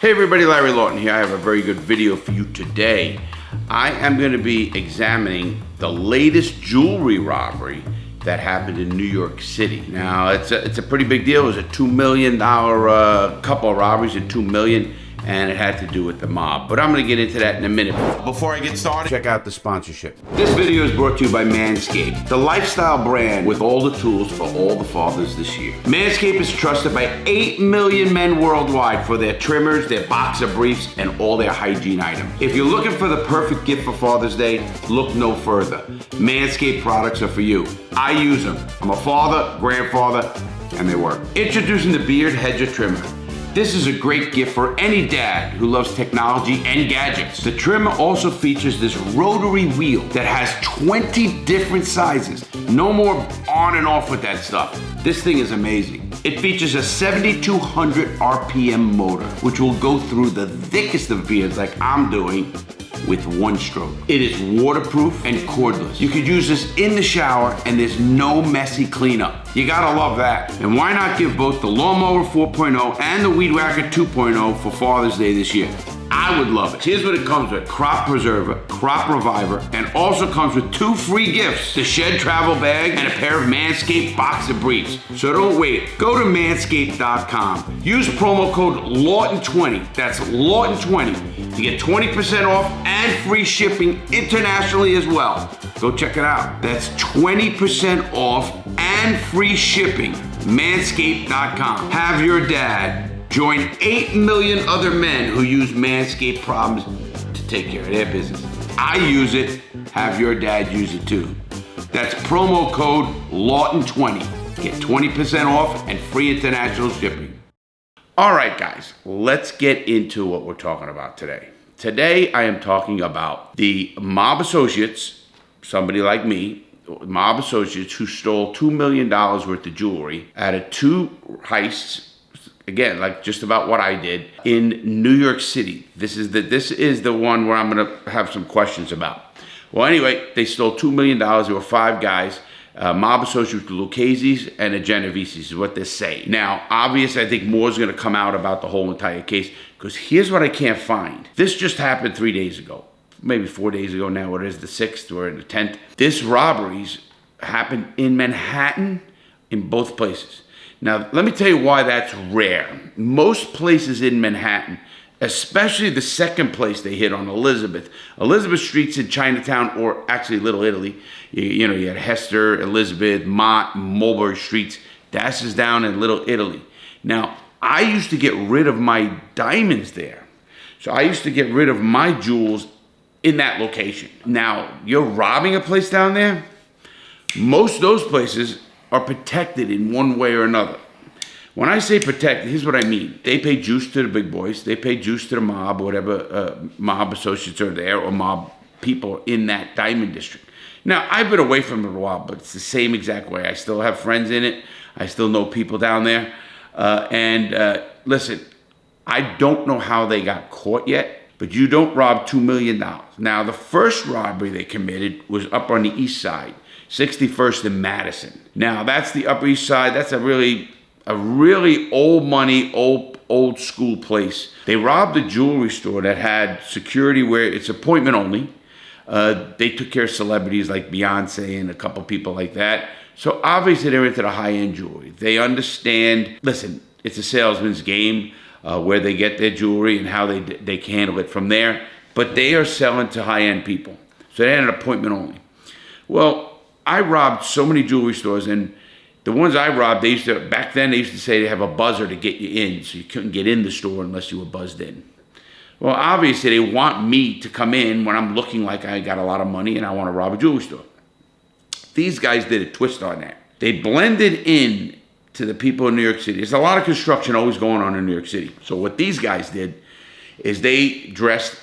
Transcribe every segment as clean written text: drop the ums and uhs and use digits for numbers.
Hey everybody, Larry Lawton here. I have a very good video for you today. I am going to be examining the latest jewelry robbery that happened in New York City. Now, it's a pretty big deal. It was a $2 million, couple of robberies at $2 million, and it had to do with the mob. But I'm gonna get into that in a minute. Before I get started, check out the sponsorship. This video is brought to you by Manscaped, the lifestyle brand with all the tools for all the fathers this year. Manscaped is trusted by 8 million men worldwide for their trimmers, their boxer briefs, and all their hygiene items. If you're looking for the perfect gift for Father's Day, look no further. Manscaped products are for you. I use them. I'm a father, grandfather, and they work. Introducing the Beard Hedger Trimmer. This is a great gift for any dad who loves technology and gadgets. The trimmer also features this rotary wheel that has 20 different sizes. No more on and off with that stuff. This thing is amazing. It features a 7,200 RPM motor, which will go through the thickest of beards like I'm doing with one stroke. It is waterproof and cordless. You could use this in the shower and there's no messy cleanup. You gotta love that. And why not give both the Lawnmower 4.0 and the Weed Whacker 2.0 for Father's Day this year? I would love it. Here's what it comes with: crop preserver, crop reviver, and also comes with 2 free gifts: the Shed travel bag and a pair of Manscaped boxer briefs. So don't wait. Go to manscaped.com. Use promo code Lawton20. That's Lawton20 to get 20% off and free shipping internationally as well. Go check it out. That's 20% off and free shipping. Manscaped.com. Have your dad join 8 million other men who use Manscaped products to take care of their business. I use it. Have your dad use it too. That's promo code Lawton20. Get 20% off and free international shipping. All right, guys, let's get into what we're talking about today. Today, I am talking about the mob associates, somebody like me, mob associates who stole $2 million worth of jewelry out of 2 heists. Again, like just about what I did in New York City. This is the one where I'm gonna have some questions about. Well, anyway, they stole $2 million. There were 5 guys, mob associates, the Lucheses and the Genoveses is what they say. Now, obviously, I think more is gonna come out about the whole entire case, because here's what I can't find. This just happened 3 days ago, maybe 4 days ago now. It is the 6th or the 10th. This robberies happened in Manhattan, in both places. Now, let me tell you why that's rare. Most places in Manhattan, especially the second place they hit on Elizabeth Street's in Chinatown, or actually Little Italy. You know, you had Hester, Elizabeth, Mott, Mulberry Streets. That's is down in Little Italy. Now, I used to get rid of my diamonds there. So I used to get rid of my jewels in that location. Now, you're robbing a place down there? Most of those places are protected in one way or another. When I say protected, here's what I mean. They pay juice to the big boys. They pay juice to the mob, whatever mob associates are there, or mob people in that diamond district. Now, I've been away from it a while, but it's the same exact way. I still have friends in it. I still know people down there. Listen, I don't know how they got caught yet, but you don't rob $2 million. Now, the first robbery they committed was up on the east side, 61st and Madison. Now, that's the Upper East Side. That's a really old money, old school place. They robbed a jewelry store that had security where it's appointment only. They took care of celebrities like Beyonce and a couple people like that. So obviously they're into the high-end jewelry. They understand, listen, it's a salesman's game where they get their jewelry and how they can handle it from there. But they are selling to high-end people. So they had an appointment only. Well, I robbed so many jewelry stores, and the ones I robbed, back then they used to say they have a buzzer to get you in, so you couldn't get in the store unless you were buzzed in. Well, obviously they want me to come in when I'm looking like I got a lot of money and I want to rob a jewelry store. These guys did a twist on that. They blended in to the people in New York City. There's a lot of construction always going on in New York City. So what these guys did is they dressed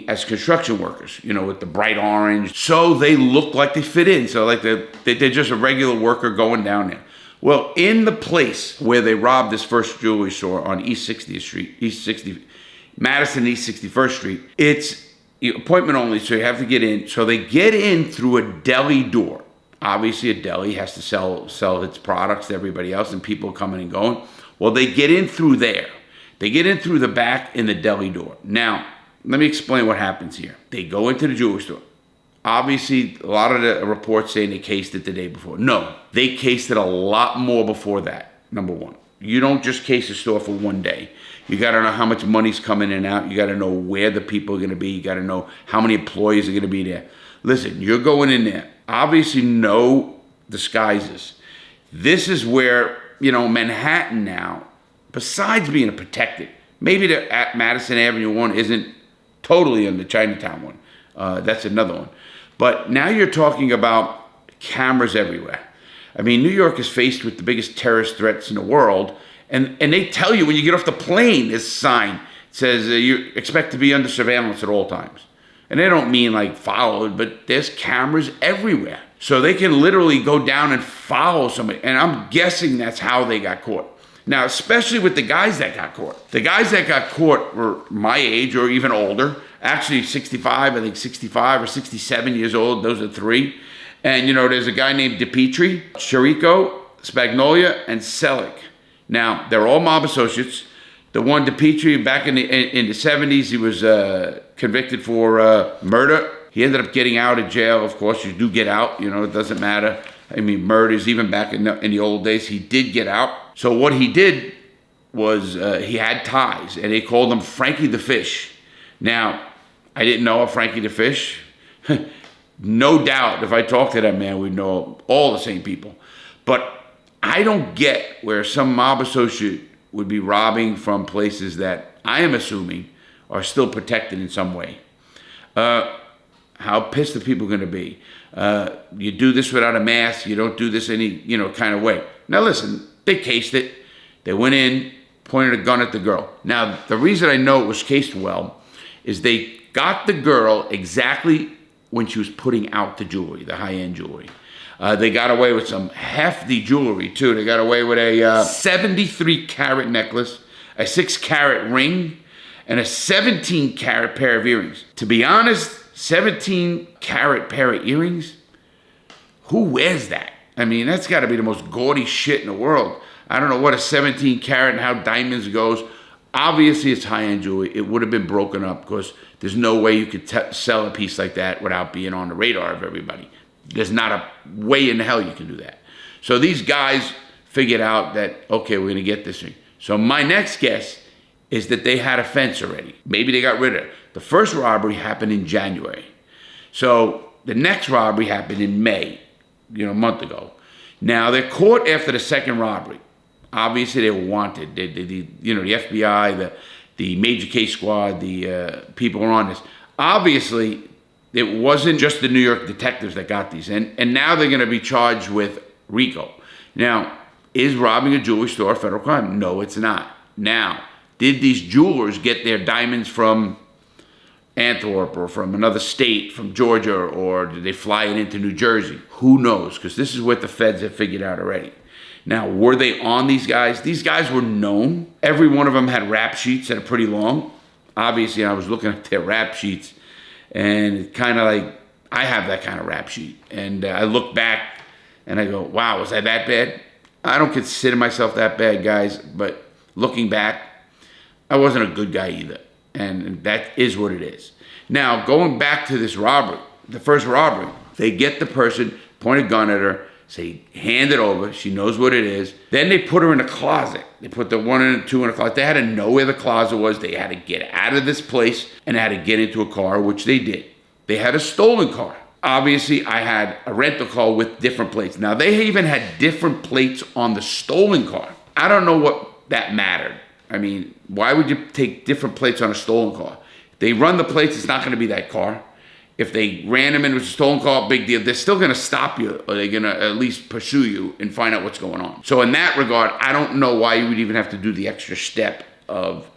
as construction workers, you know, with the bright orange. So they look like they fit in. So like they're just a regular worker going down there. Well, in the place where they robbed this first jewelry store on Madison East 61st Street, it's appointment only, so you have to get in. So they get in through a deli door. Obviously, a deli has to sell its products to everybody else, and people coming and going. Well, they get in through there. They get in through the back in the deli door. Now, let me explain what happens here. They go into the jewelry store. Obviously, a lot of the reports saying they cased it the day before. No, they cased it a lot more before that, number one. You don't just case a store for one day. You got to know how much money's coming in and out. You got to know where the people are going to be. You got to know how many employees are going to be there. Listen, you're going in there. Obviously, no disguises. This is where, Manhattan now, besides being protected, maybe the Madison Avenue one isn't totally on the Chinatown one. That's another one. But now you're talking about cameras everywhere. I mean, New York is faced with the biggest terrorist threats in the world. And they tell you when you get off the plane, this sign says you expect to be under surveillance at all times. And they don't mean like followed, but there's cameras everywhere. So they can literally go down and follow somebody. And I'm guessing that's how they got caught. Now, especially with the guys that got caught. The guys that got caught were my age or even older. Actually 65, I think 65 or 67 years old. Those are three. And, there's a guy named DiPietri, Chirico, Spagnolia, and Selick. Now, they're all mob associates. The one, DiPietri, back in the 70s, he was convicted for murder. He ended up getting out of jail. Of course, you do get out. It doesn't matter. I mean, murders, even back in the old days, he did get out. So what he did was he had ties, and they called him Frankie the Fish. Now, I didn't know of Frankie the Fish. No doubt, if I talked to that man, we'd know all the same people. But I don't get where some mob associate would be robbing from places that I am assuming are still protected in some way. How pissed are people going to be? You do this without a mask. You don't do this any, kind of way. Now listen, they cased it. They went in, pointed a gun at the girl. Now, the reason I know it was cased well is they got the girl exactly when she was putting out the jewelry, the high-end jewelry. They got away with some hefty jewelry, too. They got away with a 73-carat necklace, a 6-carat ring, and a 17-carat pair of earrings. To be honest, 17-carat pair of earrings? Who wears that? I mean, that's got to be the most gaudy shit in the world. I don't know what a 17-carat and how diamonds goes. Obviously, it's high-end jewelry. It would have been broken up because there's no way you could sell a piece like that without being on the radar of everybody. There's not a way in hell you can do that. So these guys figured out that, okay, we're going to get this thing. So my next guess is that they had a fence already. Maybe they got rid of it. The first robbery happened in January. So the next robbery happened in May, a month ago. Now, they're caught after the second robbery. Obviously, they were wanted. The FBI, the major case squad, the people who are on this. Obviously, it wasn't just the New York detectives that got these. And now they're going to be charged with RICO. Now, is robbing a jewelry store a federal crime? No, it's not. Now, did these jewelers get their diamonds from Antwerp or from another state, from Georgia, or did they fly it into New Jersey? Who knows? Because this is what the feds have figured out already. Now, were they on these guys? These guys were known. Every one of them had rap sheets that are pretty long. Obviously, I was looking at their rap sheets, and it kind of like, I have that kind of rap sheet. And I look back, and I go, wow, was I that bad? I don't consider myself that bad, guys, but looking back, I wasn't a good guy either. And that is what it is. Now, going back to this robbery, the first robbery, they get the person, point a gun at her, say, hand it over. She knows what it is. Then they put her in a closet. They put the one and two in a closet. They had to know where the closet was. They had to get out of this place and had to get into a car, which they did. They had a stolen car. Obviously, I had a rental car with different plates. Now, they even had different plates on the stolen car. I don't know what that mattered. I mean, why would you take different plates on a stolen car? They run the plates, it's not going to be that car. If they ran them in with a stolen car, big deal. They're still going to stop you, or they're going to at least pursue you and find out what's going on. So in that regard, I don't know why you would even have to do the extra step of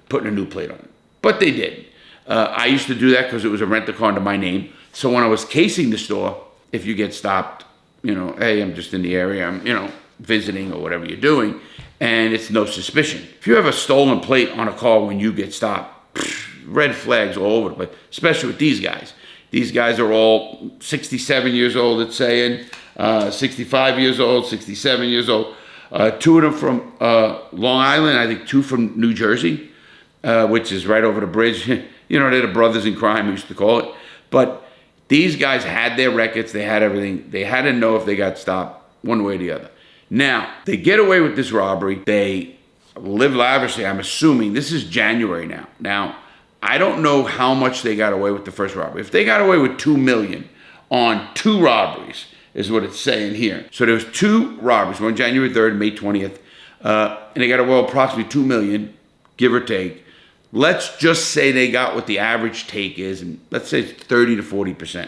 putting a new plate on it. But they did. I used to do that because it was a rent-a-car under my name. So when I was casing the store, if you get stopped, hey, I'm just in the area, I'm, visiting or whatever you're doing, and it's no suspicion. If you have a stolen plate on a car when you get stopped, red flags all over the place, especially with these guys. These guys are all 67 years old, it's saying, 65 years old, 67 years old. 2 of them from Long Island, I think 2 from New Jersey, which is right over the bridge. You know, they're the brothers in crime, we used to call it. But these guys had their records, they had everything. They had to know if they got stopped one way or the other. Now, they get away with this robbery. They live lavishly. I'm assuming this is January now. Now, I don't know how much they got away with the first robbery. If they got away with $2 million on 2 robberies, is what it's saying here. So there was 2 robberies, one January 3rd, May 20th, and they got away with approximately $2 million, give or take. Let's just say they got what the average take is, and let's say it's 30 to 40%.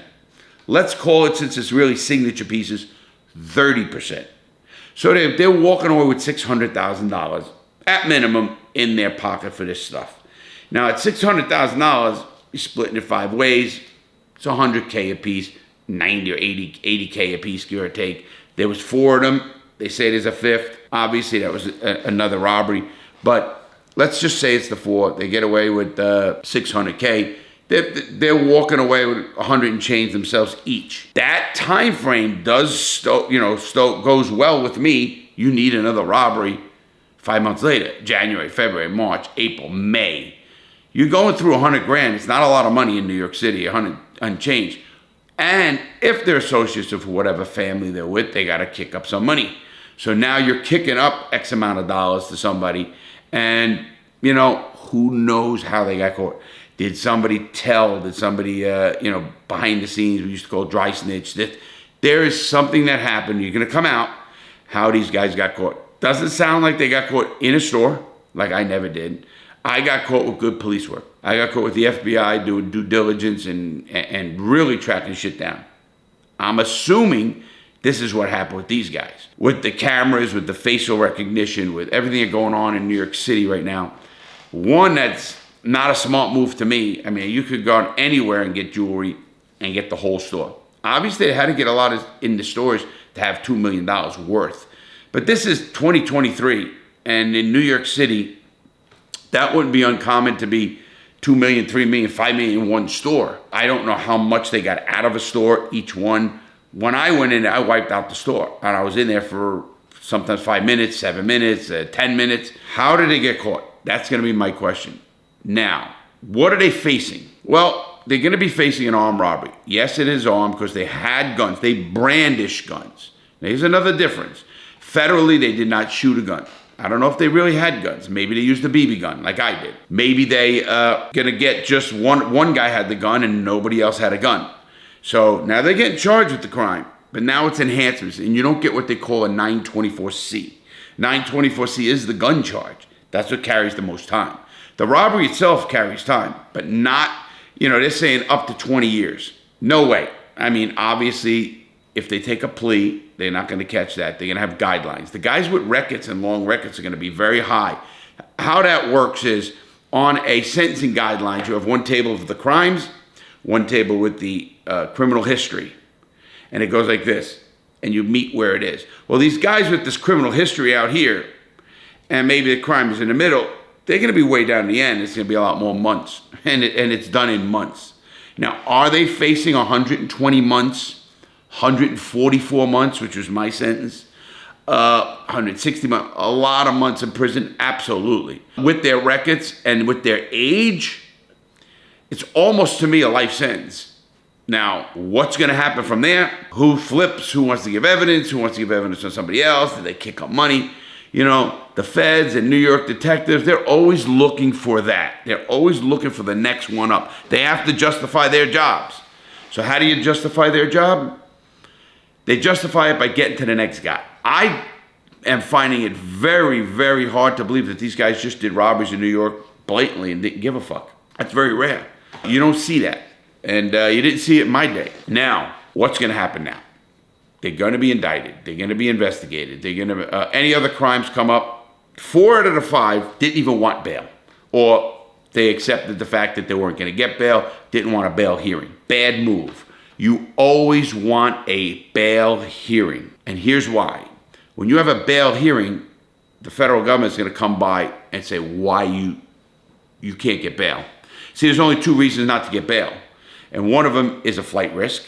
Let's call it, since it's really signature pieces, 30%. So they're walking away with $600,000 at minimum in their pocket for this stuff. Now at $600,000, you split it in 5 ways. It's $100K a piece, 90 or 80K a piece, give or take. There was 4 of them. They say there's a 5th. Obviously that was another robbery, but let's just say it's the 4. They get away with $600K. They're walking away with 100 and change themselves each. That time frame goes well with me. You need another robbery 5 months later, January, February, March, April, May. You're going through 100 grand. It's not a lot of money in New York City, 100 and change. And if they're associates of whatever family they're with, they got to kick up some money. So now you're kicking up X amount of dollars to somebody. And, you know, who knows how they got caught? Did somebody tell? Did somebody, behind the scenes, we used to call dry snitch? There is something that happened. You're going to come out how these guys got caught. Doesn't sound like they got caught in a store, like I never did. I got caught with good police work. I got caught with the FBI doing due diligence and really tracking shit down. I'm assuming this is what happened with these guys. With the cameras, with the facial recognition, with everything that's going on in New York City right now. One, that's not a smart move to me. I mean, you could go anywhere and get jewelry and get the whole store. Obviously, they had to get a lot in the stores to have $2 million worth. But this is 2023, and in New York City, that wouldn't be uncommon to be 2 million, 3 million, 5 million in one store. I don't know how much they got out of a store, each one. When I went in, I wiped out the store. And I was in there for sometimes 5 minutes, 7 minutes, 10 minutes. How did they get caught? That's going to be my question. Now, what are they facing? Well, they're going to be facing an armed robbery. Yes, it is armed because they had guns. They brandish guns. Now, here's another difference. Federally, they did not shoot a gun. I don't know if they really had guns. Maybe they used a BB gun like I did. Maybe they gonna get just one guy had the gun and nobody else had a gun. So now they're getting charged with the crime, but now it's enhancements and you don't get what they call a 924C. 924C is the gun charge. That's what carries the most time. The robbery itself carries time, but not, they're saying up to 20 years. No way. I mean, obviously, if they take a plea, they're not going to catch that. They're going to have guidelines. The guys with records and long records are going to be very high. How that works is on a sentencing guidelines, you have one table of the crimes, one table with the criminal history. And it goes like this, and you meet where it is. Well, these guys with this criminal history out here, and maybe the crime is in the middle, they're going to be way down the end. It's going to be a lot more months, and it's done in months. Now, are they facing 120 months? 144 months, which was my sentence, 160 months, a lot of months in prison, absolutely. With their records and with their age, it's almost to me a life sentence. Now, what's gonna happen from there? Who flips, who wants to give evidence, who wants to give evidence on somebody else, do they kick up money? The feds and New York detectives, they're always looking for that. They're always looking for the next one up. They have to justify their jobs. So how do you justify their job? They justify it by getting to the next guy. I am finding it very, very hard to believe that these guys just did robberies in New York blatantly and didn't give a fuck. That's very rare. You don't see that. And you didn't see it in my day. Now, what's going to happen now? They're going to be indicted. They're going to be investigated. They're going to any other crimes come up. 4 out of the 5 didn't even want bail. Or they accepted the fact that they weren't going to get bail, didn't want a bail hearing. Bad move. You always want a bail hearing. And here's why. When you have a bail hearing, the federal government is going to come by and say why you can't get bail. See, there's only 2 reasons not to get bail. And one of them is a flight risk.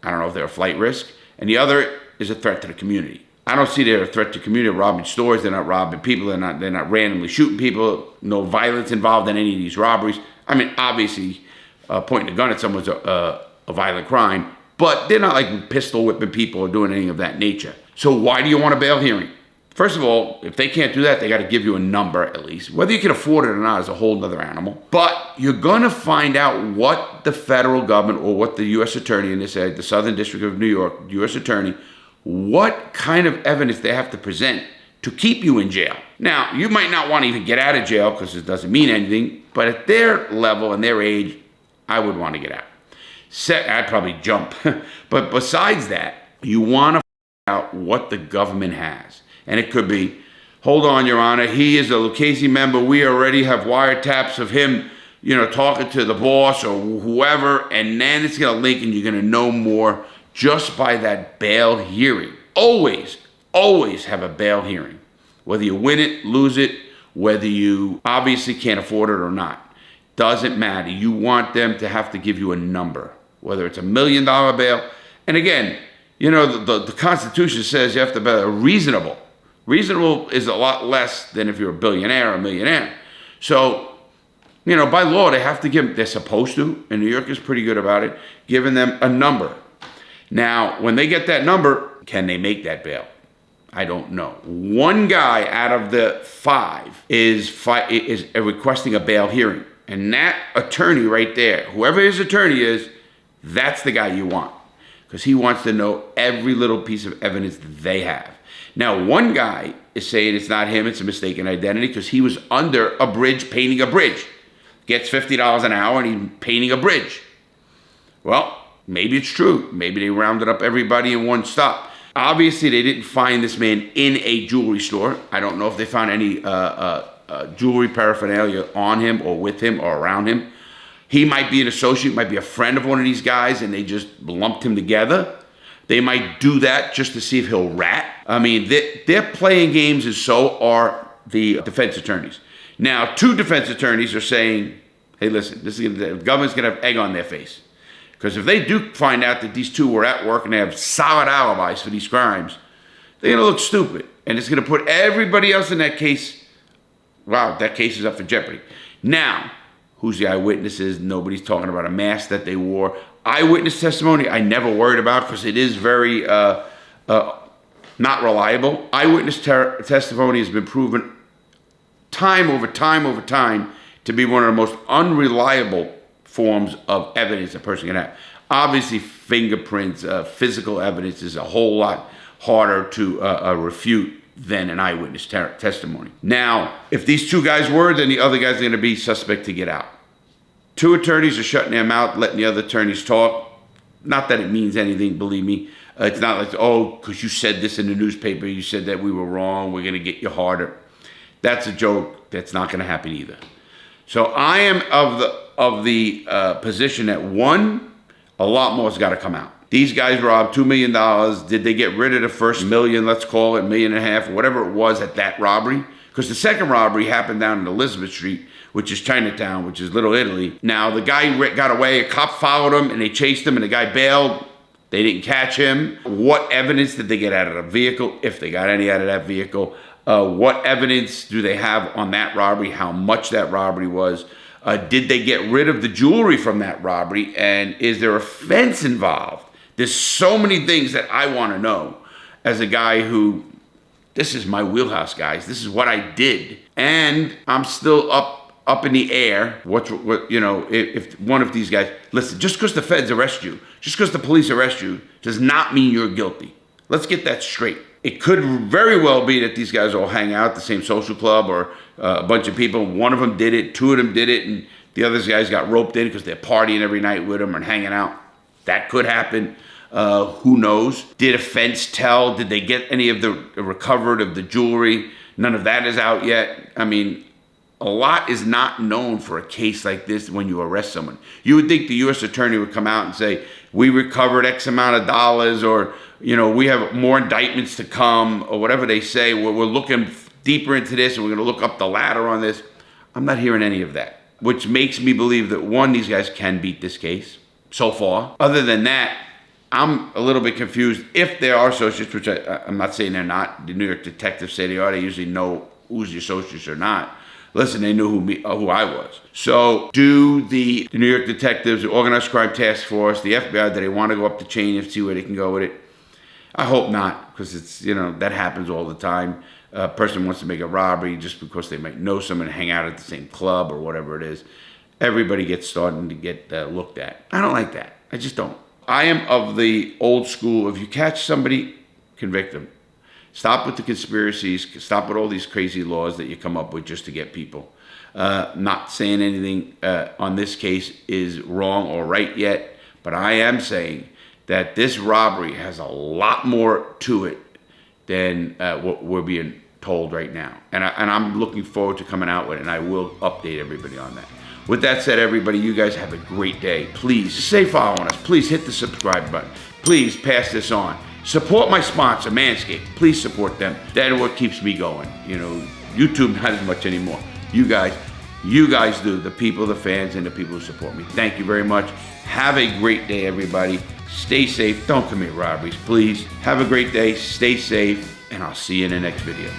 I don't know if they're a flight risk. And the other is a threat to the community. I don't see they're a threat to community. They're robbing stores. They're not robbing people. They're not randomly shooting people. No violence involved in any of these robberies. I mean, obviously, pointing a gun at someone's a violent crime, but they're not like pistol whipping people or doing anything of that nature. So why do you want a bail hearing? First of all, if they can't do that, they got to give you a number at least. Whether you can afford it or not is a whole other animal. But you're going to find out what the federal government or what the U.S. Attorney, in this area, the Southern District of New York, U.S. Attorney, what kind of evidence they have to present to keep you in jail. Now, you might not want to even get out of jail because it doesn't mean anything, but at their level and their age, I would want to get out. I'd probably jump. But besides that, you want to find out what the government has. And it could be, hold on, Your Honor, he is a Luchese member. We already have wiretaps of him, talking to the boss or whoever, and then it's going to link and you're going to know more just by that bail hearing. Always have a bail hearing. Whether you win it, lose it, whether you obviously can't afford it or not. Doesn't matter. You want them to have to give you a number, whether it's $1 million bail. And again, the Constitution says you have to be reasonable. Reasonable is a lot less than if you're a billionaire or a millionaire. So, by law, they have to they're supposed to, and New York is pretty good about it, giving them a number. Now, when they get that number, can they make that bail? I don't know. One guy out of the 5 is requesting a bail hearing. And that attorney right there, whoever his attorney is, that's the guy you want. Because he wants to know every little piece of evidence they have. Now, one guy is saying it's not him, it's a mistaken identity because he was under a bridge painting a bridge. Gets $50 an hour and he's painting a bridge. Well, maybe it's true. Maybe they rounded up everybody in one stop. Obviously, they didn't find this man in a jewelry store. I don't know if they found any jewelry paraphernalia on him or with him or around him. He might be an associate, might be a friend of one of these guys, and they just lumped him together. They might do that just to see if he'll rat. I mean, they're playing games, and so are the defense attorneys. Now, 2 defense attorneys are saying, hey, listen, the government's going to have egg on their face. Because if they do find out that these 2 were at work and they have solid alibis for these crimes, they're going to look stupid. And it's going to put everybody else in that case, wow, that case is up for jeopardy. Now, who's the eyewitnesses? Nobody's talking about a mask that they wore. Eyewitness testimony, I never worried about because it is very not reliable. Eyewitness testimony has been proven time over time to be one of the most unreliable forms of evidence a person can have. Obviously, fingerprints, physical evidence is a whole lot harder to refute than an eyewitness testimony. Now, if these 2 guys were, then the other guy's going to be suspect to get out. 2 attorneys are shutting their mouth, letting the other attorneys talk. Not that it means anything, believe me. It's not like, because you said this in the newspaper, you said that we were wrong, we're going to get you harder. That's a joke. That's not going to happen either. So I am of the position that 1, a lot more has got to come out. These guys robbed $2 million. Did they get rid of the first million, let's call it $1.5 million, whatever it was at that robbery? Because the second robbery happened down in Elizabeth Street, which is Chinatown, which is Little Italy. Now, the guy got away, a cop followed him, and they chased him, and the guy bailed. They didn't catch him. What evidence did they get out of the vehicle, if they got any out of that vehicle? What evidence do they have on that robbery, how much that robbery was? Did they get rid of the jewelry from that robbery, and is there a fence involved? There's so many things that I want to know as a guy who, this is my wheelhouse, guys. This is what I did. And I'm still up in the air. If one of these guys, listen, just because the feds arrest you, just because the police arrest you, does not mean you're guilty. Let's get that straight. It could very well be that these guys all hang out at the same social club or a bunch of people. One of them did it, 2 of them did it, and the other guys got roped in because they're partying every night with them and hanging out. That could happen. Who knows? Did a fence tell? Did they get any of the recovered of the jewelry? None of that is out yet. I mean, a lot is not known for a case like this when you arrest someone. You would think the U.S. attorney would come out and say, we recovered X amount of dollars, or, we have more indictments to come, or whatever they say. We're looking deeper into this, and we're going to look up the ladder on this. I'm not hearing any of that, which makes me believe that, 1, these guys can beat this case so far. Other than that, I'm a little bit confused if they are associates, which I'm not saying they're not. The New York detectives say they are. They usually know who's the associates or not. Listen, they knew who I was. So do the New York detectives, the Organized Crime Task Force, the FBI, do they want to go up the chain and see where they can go with it? I hope not, because it's, that happens all the time. A person wants to make a robbery just because they might know someone, hang out at the same club or whatever it is. Everybody gets starting to get looked at. I don't like that. I just don't. I am of the old school. If you catch somebody, convict them. Stop with the conspiracies. Stop with all these crazy laws that you come up with just to get people. Not saying anything on this case is wrong or right yet, but I am saying that this robbery has a lot more to it than what we're being told right now. And I'm looking forward to coming out with it, and I will update everybody on that. With that said, everybody, you guys have a great day. Please stay following us. Please hit the subscribe button. Please pass this on. Support my sponsor, Manscaped. Please support them. That is what keeps me going. YouTube not as much anymore. You guys do. The people, the fans, and the people who support me. Thank you very much. Have a great day, everybody. Stay safe. Don't commit robberies, please. Have a great day. Stay safe, and I'll see you in the next video.